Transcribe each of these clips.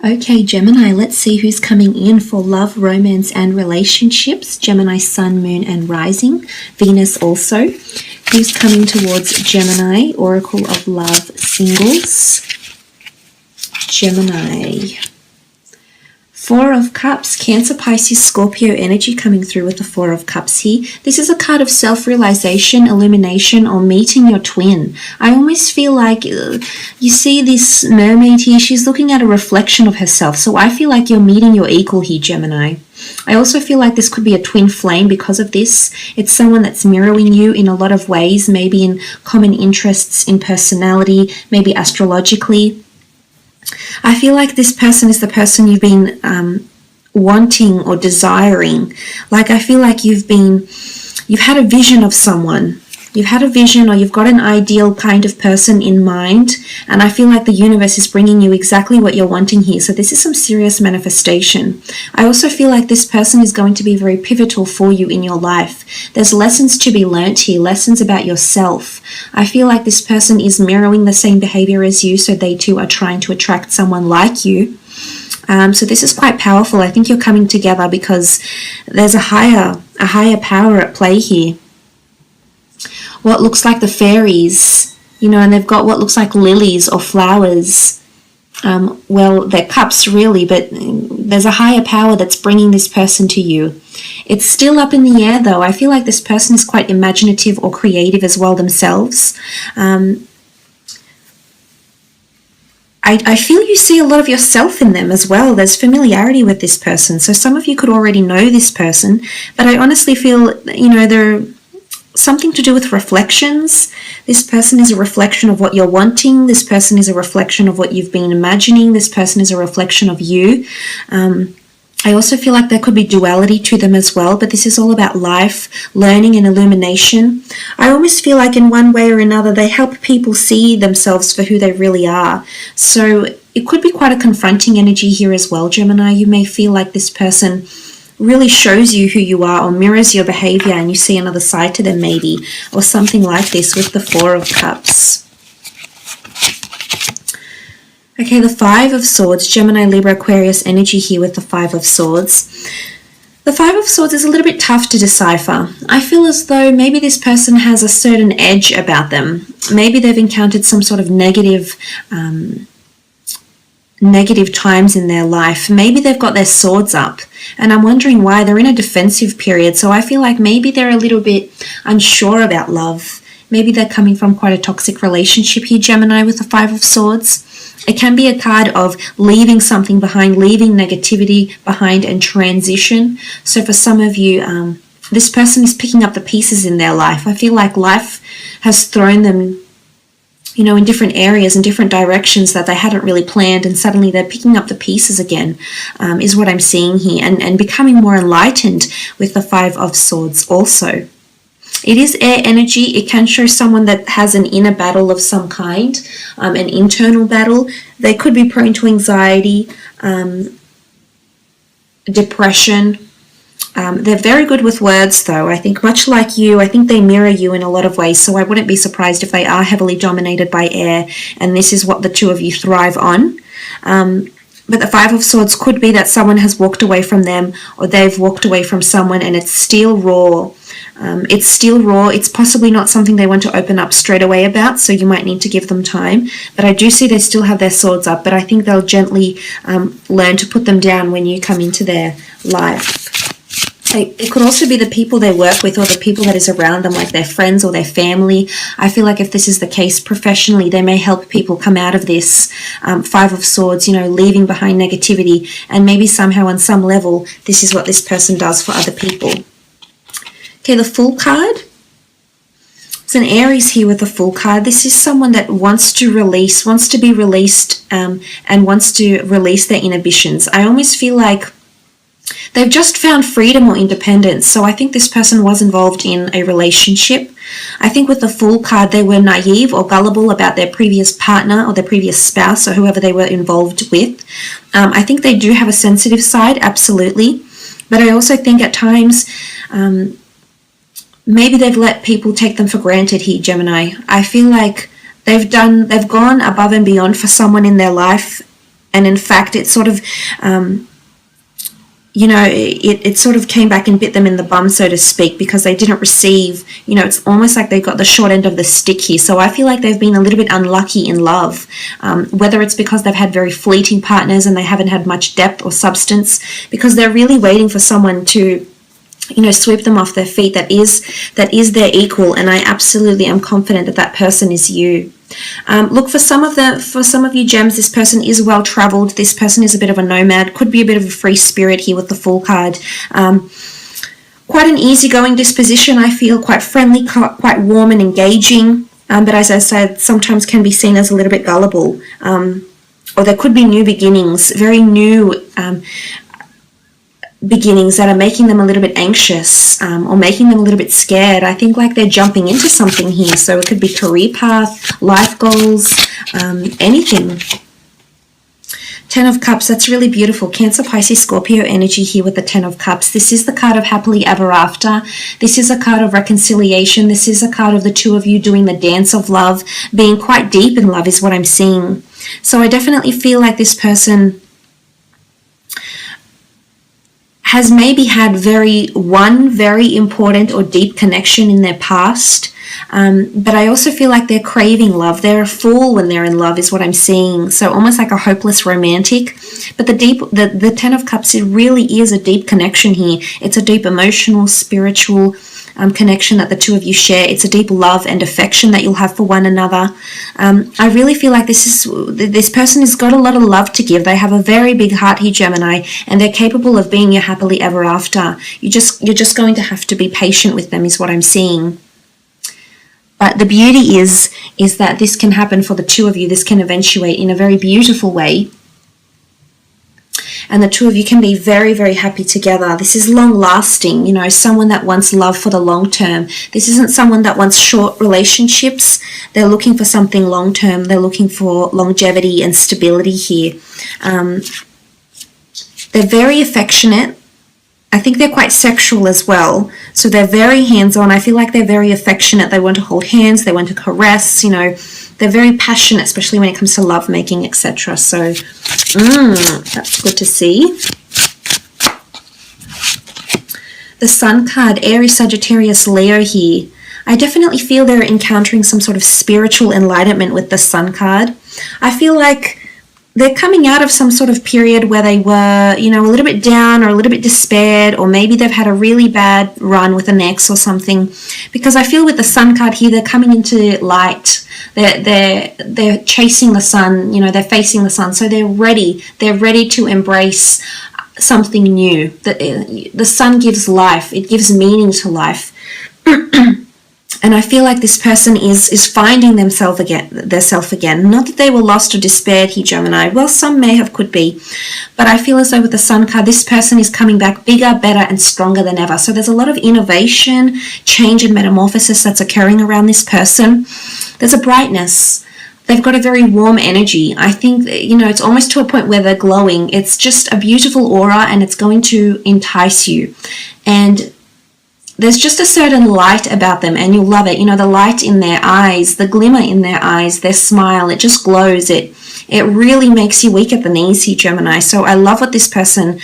Okay, Gemini, let's see who's coming in for love, romance, and relationships. Gemini, sun, moon, and rising. Venus also. Who's coming towards Gemini? Oracle of Love, singles. Gemini. Four of Cups, Cancer, Pisces, Scorpio energy coming through with the Four of Cups here. This is a card of self-realization, illumination, or meeting your twin. I almost feel like you see this mermaid here. She's looking at a reflection of herself. So I feel like you're meeting your equal here, Gemini. I also feel like this could be a twin flame because of this. It's someone that's mirroring you in a lot of ways, maybe in common interests, in personality, maybe astrologically. I feel like this person is the person you've been wanting or desiring. Like I feel like you've had a vision of someone. You've had a vision, or you've got an ideal kind of person in mind, and I feel like the universe is bringing you exactly what you're wanting here. So this is some serious manifestation. I also feel like this person is going to be very pivotal for you in your life. There's lessons to be learnt here, lessons about yourself. I feel like this person is mirroring the same behavior as you, so they too are trying to attract someone like you. So this is quite powerful. I think you're coming together because there's a higher power at play here. What looks like the fairies, and they've got what looks like lilies or flowers. Well, they're cups really, but there's a higher power that's bringing this person to you. It's still up in the air though. I feel like this person is quite imaginative or creative as well themselves. I feel you see a lot of yourself in them as well. There's familiarity with this person. So some of you could already know this person, but I honestly feel, they're something to do with reflections. This person is a reflection of what you're wanting. This person is a reflection of what you've been imagining. This person is a reflection of you. I also feel like there could be duality to them as well, but this is all about life, learning, and illumination. I almost feel like in one way or another they help people see themselves for who they really are. So it could be quite a confronting energy here as well, Gemini. You may feel like this person really shows you who you are or mirrors your behavior, and you see another side to them maybe, or something like this with the Four of Cups. Okay, the Five of Swords, Gemini, Libra, Aquarius energy here with the Five of Swords. The Five of Swords is a little bit tough to decipher. I feel as though maybe this person has a certain edge about them. Maybe they've encountered some sort of negative times in their life. Maybe they've got their swords up, and I'm wondering why. They're in a defensive period, so I feel like maybe they're a little bit unsure about love. Maybe they're coming from quite a toxic relationship here, Gemini, with the Five of Swords. It can be a card of leaving something behind, leaving negativity behind, and transition. So for some of you, this person is picking up the pieces in their life. I feel like life has thrown them in different areas and different directions that they hadn't really planned, and suddenly they're picking up the pieces again, is what I'm seeing here, and becoming more enlightened with the Five of Swords also. It is air energy. It can show someone that has an inner battle of some kind, an internal battle. They could be prone to anxiety, depression. They're very good with words though. I think much like you, I think they mirror you in a lot of ways, so I wouldn't be surprised if they are heavily dominated by air, and this is what the two of you thrive on. But the Five of Swords could be that someone has walked away from them, or they've walked away from someone, and it's still raw. It's possibly not something they want to open up straight away about, so you might need to give them time. But I do see they still have their swords up, but I think they'll gently learn to put them down when you come into their life. It could also be the people they work with, or the people that is around them, like their friends or their family. I feel like if this is the case professionally, they may help people come out of this Five of Swords, leaving behind negativity, and maybe somehow on some level, this is what this person does for other people. Okay, the Fool card. It's an Aries here with the Fool card. This is someone that wants to be released, and wants to release their inhibitions. I almost feel like they've just found freedom or independence. So I think this person was involved in a relationship. I think with the Fool card, they were naive or gullible about their previous partner or their previous spouse or whoever they were involved with. I think they do have a sensitive side, absolutely. But I also think at times, maybe they've let people take them for granted here, Gemini. I feel like they've gone above and beyond for someone in their life, And in fact, it sort of, it sort of came back and bit them in the bum, so to speak, because they didn't receive, it's almost like they got the short end of the stick here. So I feel like they've been a little bit unlucky in love, whether it's because they've had very fleeting partners and they haven't had much depth or substance, because they're really waiting for someone to sweep them off their feet that is their equal. And I absolutely am confident that that person is you. Look, for some of you gems, this person is well traveled. This person is a bit of a nomad, could be a bit of a free spirit here with the Fool card. Quite an easygoing disposition, I feel, quite friendly, quite warm and engaging, but as I said, sometimes can be seen as a little bit gullible, or there could be new beginnings, very new beginnings that are making them a little bit anxious, or making them a little bit scared. I think like they're jumping into something here. So it could be career path, life goals, anything. 10 of Cups, that's really beautiful. Cancer, Pisces, Scorpio energy here with the 10 of Cups. This is the card of happily ever after. This is a card of reconciliation. This is a card of the two of you doing the dance of love, being quite deep in love is what I'm seeing. So I definitely feel like this person has maybe had one very important or deep connection in their past, but I also feel like they're craving love. They're a fool when they're in love is what I'm seeing. So almost like a hopeless romantic. But the 10 of Cups, it really is a deep connection here. It's a deep emotional, spiritual connection that the two of you share. It's a deep love and affection that you'll have for one another. I really feel like this person has got a lot of love to give. They have a very big heart here, Gemini, and they're capable of being your happily ever after. You're just going to have to be patient with them is what I'm seeing. But the beauty is that this can happen for the two of you. This can eventuate in a very beautiful way. And the two of you can be very, very happy together. This is long-lasting, someone that wants love for the long term. This isn't someone that wants short relationships. They're looking for something long-term. They're looking for longevity and stability here. They're very affectionate. I think they're quite sexual as well. So they're very hands-on. I feel like they're very affectionate. They want to hold hands. They want to caress, They're very passionate, especially when it comes to lovemaking, etc. So, that's good to see. The Sun card, Aries, Sagittarius, Leo here. I definitely feel they're encountering some sort of spiritual enlightenment with the Sun card. I feel like they're coming out of some sort of period where they were, a little bit down or a little bit despaired, or maybe they've had a really bad run with an ex or something. Because I feel with the Sun card here, they're coming into light. They're chasing the sun, they're facing the sun. So they're ready to embrace something new. The sun gives life. It gives meaning to life. And I feel like this person is finding themselves again. Not that they were lost or despaired here, Gemini. Well, some may have, could be. But I feel as though with the Sun card, this person is coming back bigger, better, and stronger than ever. So there's a lot of innovation, change, and metamorphosis that's occurring around this person. There's a brightness. They've got a very warm energy. I think, it's almost to a point where they're glowing. It's just a beautiful aura, and it's going to entice you. And there's just a certain light about them, and you'll love it. The light in their eyes, the glimmer in their eyes, their smile, it just glows. It really makes you weak at the knees here, Gemini. So I love what this person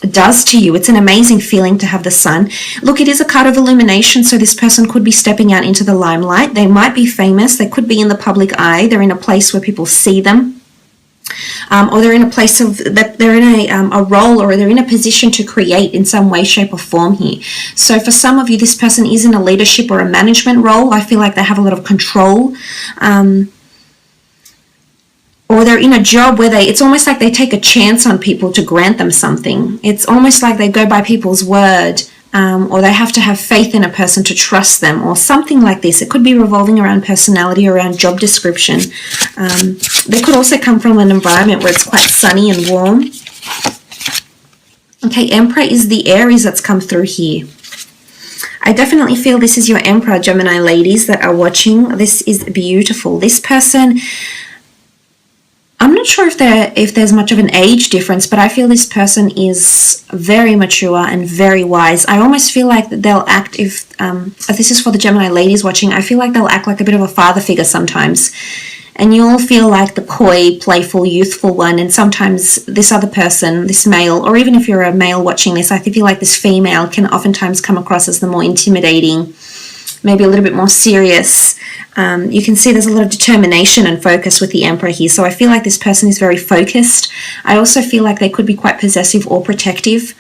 does to you. It's an amazing feeling to have the Sun. Look, it is a card of illumination, so this person could be stepping out into the limelight. They might be famous. They could be in the public eye. They're in a place where people see them. Or they're in a place that they're in a role, or they're in a position to create in some way, shape, or form here. So for some of you, this person is in a leadership or a management role. I feel like they have a lot of control. Or they're in a job where it's almost like they take a chance on people to grant them something. It's almost like they go by people's word. Or they have to have faith in a person to trust them, or something like this. It could be revolving around personality, around job description. They could also come from an environment where it's quite sunny and warm. Okay, Emperor is the Aries that's come through here. I definitely feel this is your Emperor, Gemini ladies that are watching. This is beautiful. This person, I'm not sure if there's much of an age difference, but I feel this person is very mature and very wise. I almost feel like they'll act, if this is for the Gemini ladies watching, I feel like they'll act like a bit of a father figure sometimes. and you'll feel like the coy, playful, youthful one, and sometimes this other person, this male, or even if you're a male watching this, I feel like this female can oftentimes come across as the more intimidating, maybe a little bit more serious. You can see there's a lot of determination and focus with the Emperor here, so I feel like this person is very focused. I also feel like they could be quite possessive or protective.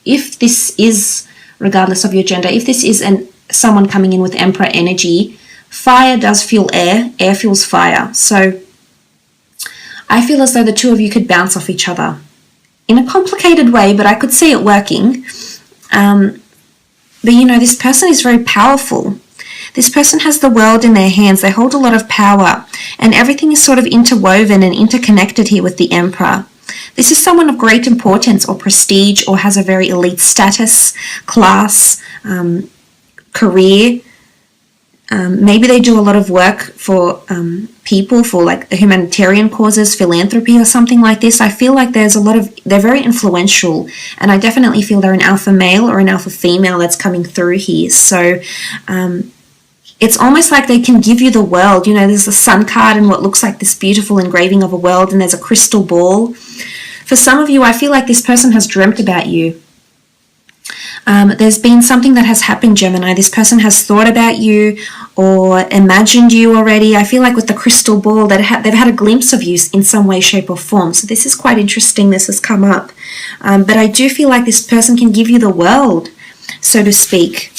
If this is, regardless of your gender, if this is someone coming in with Emperor energy, fire does feel air, air feels fire. So I feel as though the two of you could bounce off each other in a complicated way, but I could see it working. But you know, this person is very powerful. This person has the world in their hands. They hold a lot of power, and everything is sort of interwoven and interconnected here with the Emperor. This is someone of great importance or prestige, or has a very elite status, class, career. Maybe they do a lot of work for people, for like humanitarian causes, philanthropy or something like this. I feel like they're very influential, and I definitely feel they're an alpha male or an alpha female that's coming through here. So it's almost like they can give you the world. You know, there's the sun card and what looks like this beautiful engraving of a world, and there's a crystal ball. For some of you, I feel like this person has dreamt about you. There's been something that has happened, Gemini. This person has thought about you or imagined you already. I feel like with the crystal ball, they've had a glimpse of you in some way, shape or form. So this is quite interesting. This has come up. But I do feel like this person can give you the world, so to speak.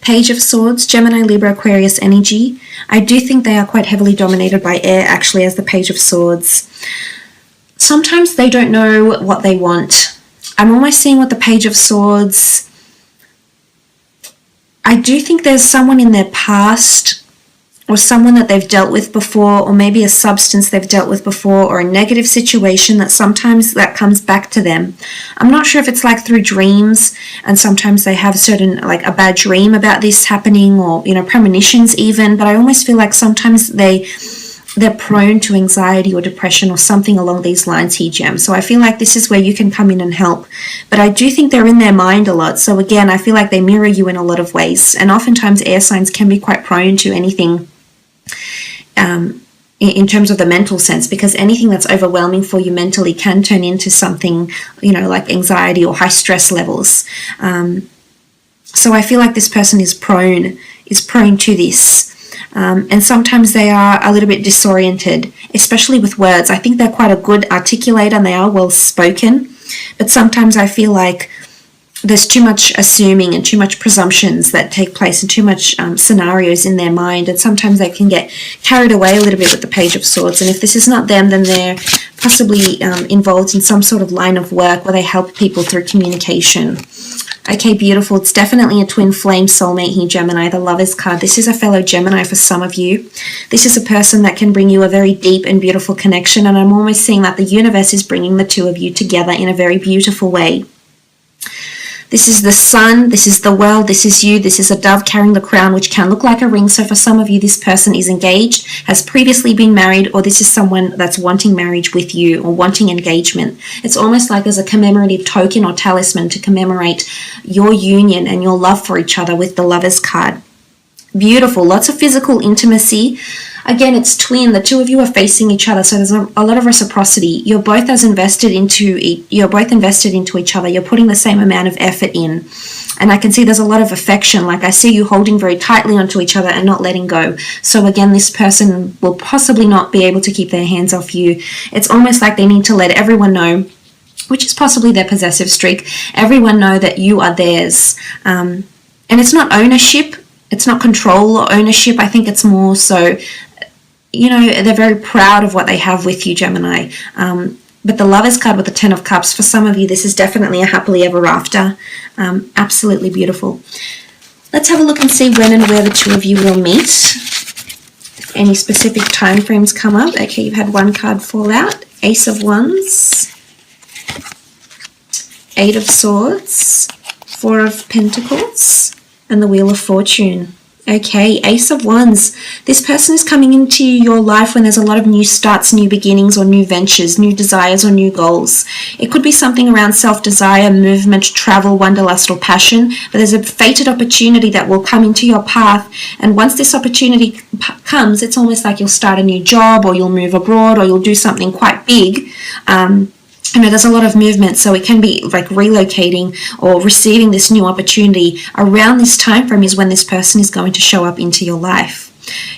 Page of Swords, Gemini, Libra, Aquarius energy. I do think they are quite heavily dominated by air, actually, as the Page of Swords. Sometimes they don't know what they want. I'm almost seeing with the Page of Swords, I do think there's someone in their past, or someone that they've dealt with before, or maybe a substance they've dealt with before, or a negative situation that sometimes that comes back to them. I'm not sure if it's like through dreams, and sometimes they have certain, like a bad dream about this happening, or, you know, premonitions even, but I almost feel like sometimes they're prone to anxiety or depression or something along these lines here, Gem. So I feel like this is where you can come in and help. But I do think they're in their mind a lot. So again, I feel like they mirror you in a lot of ways. And oftentimes air signs can be quite prone to anything in terms of the mental sense, because anything that's overwhelming for you mentally can turn into something, you know, like anxiety or high stress levels. So I feel like this person is prone to this. And sometimes they are a little bit disoriented, especially with words. I think they're quite a good articulator and they are well spoken, but sometimes I feel like there's too much assuming and too much presumptions that take place and too much scenarios in their mind, and sometimes they can get carried away a little bit with the Page of Swords. And if this is not them, then they're possibly involved in some sort of line of work where they help people through communication. Okay, beautiful. It's definitely a twin flame soulmate here, Gemini, the Lovers card. This is a fellow Gemini for some of you. This is a person that can bring you a very deep and beautiful connection, and I'm almost seeing that the universe is bringing the two of you together in a very beautiful way. This is the sun, this is the world, this is you, this is a dove carrying the crown, which can look like a ring. So for some of you, this person is engaged, has previously been married, or this is someone that's wanting marriage with you or wanting engagement. It's almost like there's a commemorative token or talisman to commemorate your union and your love for each other with the Lovers card. Beautiful, lots of physical intimacy. Again, it's twin. The two of you are facing each other, so there's a lot of reciprocity. You're both invested into each other. You're putting the same amount of effort in, and I can see there's a lot of affection. Like I see you holding very tightly onto each other and not letting go. So again, this person will possibly not be able to keep their hands off you. It's almost like they need to let everyone know, which is possibly their possessive streak, everyone know that you are theirs. And it's not ownership. It's not control or ownership. I think it's more so, you know, they're very proud of what they have with you, Gemini. But the Lovers card with the 10 of Cups, for some of you, this is definitely a happily ever after. Absolutely beautiful. Let's have a look and see when and where the two of you will meet. If any specific time frames come up. Okay, you've had one card fall out. Ace of Wands, 8 of Swords, 4 of Pentacles, and the Wheel of Fortune. Okay, Ace of Wands. This person is coming into your life when there's a lot of new starts, new beginnings, or new ventures, new desires, or new goals. It could be something around self-desire, movement, travel, wanderlust, or passion, but there's a fated opportunity that will come into your path, and once this opportunity comes, it's almost like you'll start a new job, or you'll move abroad, or you'll do something quite big. There's a lot of movement, so it can be like relocating or receiving this new opportunity. Around this time frame is when this person is going to show up into your life.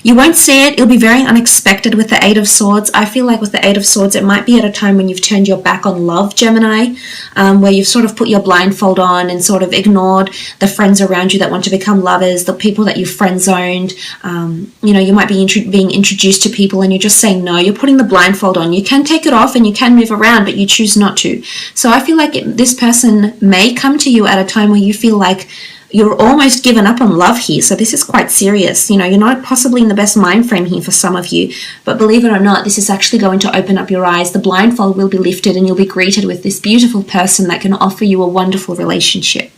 You won't see it. It'll be very unexpected with the Eight of Swords. I feel like with the Eight of Swords, it might be at a time when you've turned your back on love, Gemini, where you've sort of put your blindfold on and sort of ignored the friends around you that want to become lovers, the people that you've friend-zoned. You might be being introduced to people and you're just saying no. You're putting the blindfold on. You can take it off and you can move around, but you choose not to. So I feel like this person may come to you at a time where you feel like you're almost given up on love here. So this is quite serious. You're not possibly in the best mind frame here for some of you, but believe it or not, this is actually going to open up your eyes. The blindfold will be lifted and you'll be greeted with this beautiful person that can offer you a wonderful relationship.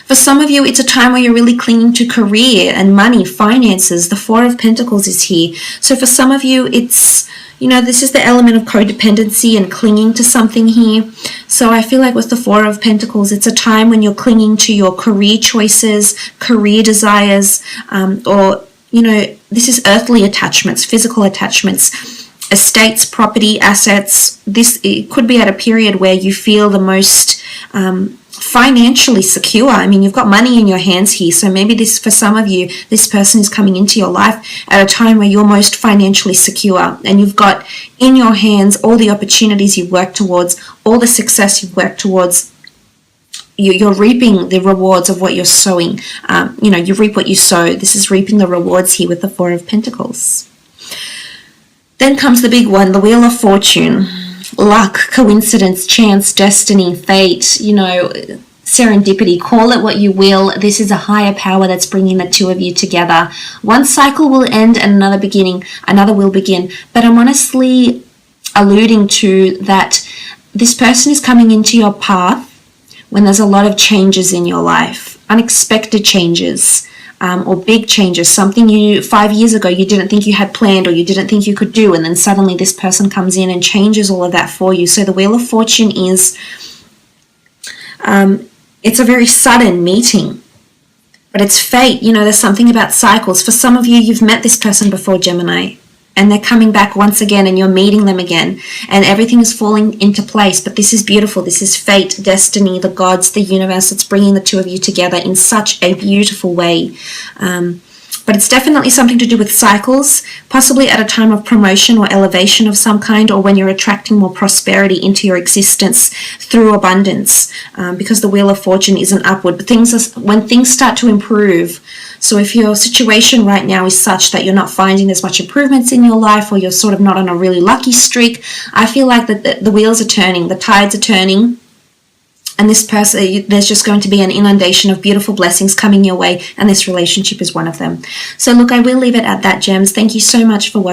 For some of you, it's a time where you're really clinging to career and money, finances. The Four of Pentacles is here. So for some of you, it's, this is the element of codependency and clinging to something here. So I feel like with the Four of Pentacles, it's a time when you're clinging to your career choices, career desires, or this is earthly attachments, physical attachments, estates, property, assets. It could be at a period where you feel the most financially secure. You've got money in your hands here, so maybe for some of you, this person is coming into your life at a time where you're most financially secure and you've got in your hands all the opportunities you've worked towards, all the success you've worked towards. You're reaping the rewards of what you're sowing. You reap what you sow. This is reaping the rewards here with the Four of Pentacles. Then comes the big one, the Wheel of Fortune. Luck, coincidence, chance, destiny, fate, serendipity, call it what you will. This is a higher power that's bringing the two of you together. One cycle will end and another will begin. But I'm honestly alluding to that this person is coming into your path when there's a lot of changes in your life, unexpected changes. Or big changes, something 5 years ago you didn't think you had planned or you didn't think you could do, and then suddenly this person comes in and changes all of that for you. So the Wheel of Fortune is, it's a very sudden meeting, but it's fate. There's something about cycles. For some of you, you've met this person before, Gemini, and they're coming back once again and you're meeting them again and everything is falling into place. But this is beautiful. This is fate, destiny, the gods, the universe. It's bringing the two of you together in such a beautiful way. But it's definitely something to do with cycles, possibly at a time of promotion or elevation of some kind, or when you're attracting more prosperity into your existence through abundance, because the Wheel of Fortune is an upward. But when things start to improve, so if your situation right now is such that you're not finding as much improvements in your life, or you're sort of not on a really lucky streak, I feel like that the wheels are turning, the tides are turning, and this person, there's just going to be an inundation of beautiful blessings coming your way, and this relationship is one of them. So look, I will leave it at that, Gems. Thank you so much for watching.